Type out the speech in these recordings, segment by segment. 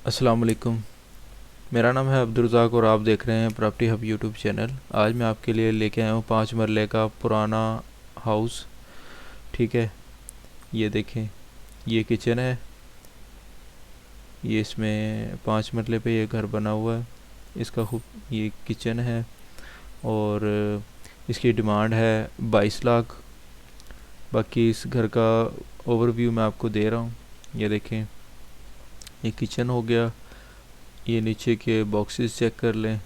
अस्सलाम वालेकुम। मेरा नाम है अब्दुल रज़ाक और आप देख रहे हैं प्रॉपर्टी हब यूट्यूब चैनल। आज मैं आपके लिए लेके आया हूँ 5 मरले का पुराना हाउस। ठीक है, ये देखें, ये किचन है। ये इसमें 5 मरले पे ये घर बना हुआ है। इसका खूब ये किचन है और इसकी डिमांड है 22 लाख। बाकी इस घर का ओवरव्यू मैं आपको दे रहा हूँ। ये देखें, ये किचन हो गया। ये नीचे के बॉक्सेस चेक कर लें,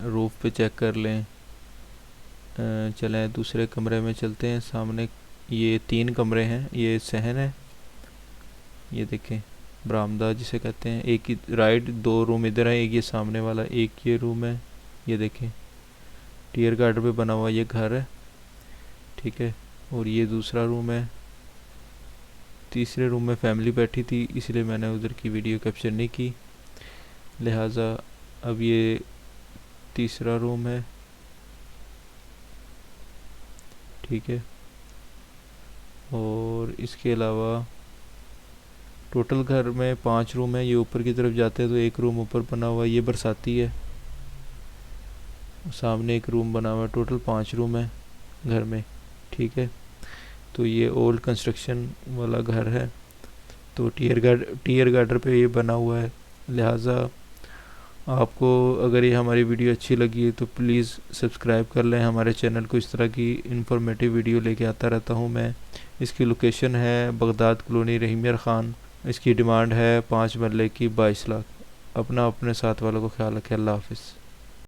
रूफ पे चेक कर लें। चलें दूसरे कमरे में चलते हैं। सामने ये 3 कमरे हैं, ये सहन है। ये देखें, बरामदा जिसे कहते हैं। एक ही राइट 2 रूम इधर है, एक ये सामने वाला, एक ये रूम है। ये देखें, टियर गार्डर पे बना हुआ ये घर है। ठीक है, और ये दूसरा रूम है। तीसरे रूम में फैमिली बैठी थी, इसलिए मैंने उधर की वीडियो कैप्चर नहीं की, लिहाजा अब ये तीसरा रूम है। ठीक है, और इसके अलावा टोटल घर में 5 रूम है। ये ऊपर की तरफ जाते हैं तो एक रूम ऊपर बना हुआ है, ये बरसाती है। सामने एक रूम बना हुआ है। टोटल 5 रूम है घर में। ठीक है, तो ये ओल्ड कंस्ट्रक्शन वाला घर है। तो टीयर गार्डर पे ये बना हुआ है। लिहाजा आपको अगर ये हमारी वीडियो अच्छी लगी है तो प्लीज़ सब्सक्राइब कर लें हमारे चैनल को। इस तरह की इन्फॉर्मेटिव वीडियो लेके आता रहता हूँ मैं। इसकी लोकेशन है बगदाद कॉलोनी, रहीमियर ख़ान। इसकी डिमांड है 5 मरले की 22 लाख। अपना अपने साथ वालों को ख्याल रखें। अल्लाह हाफिज़।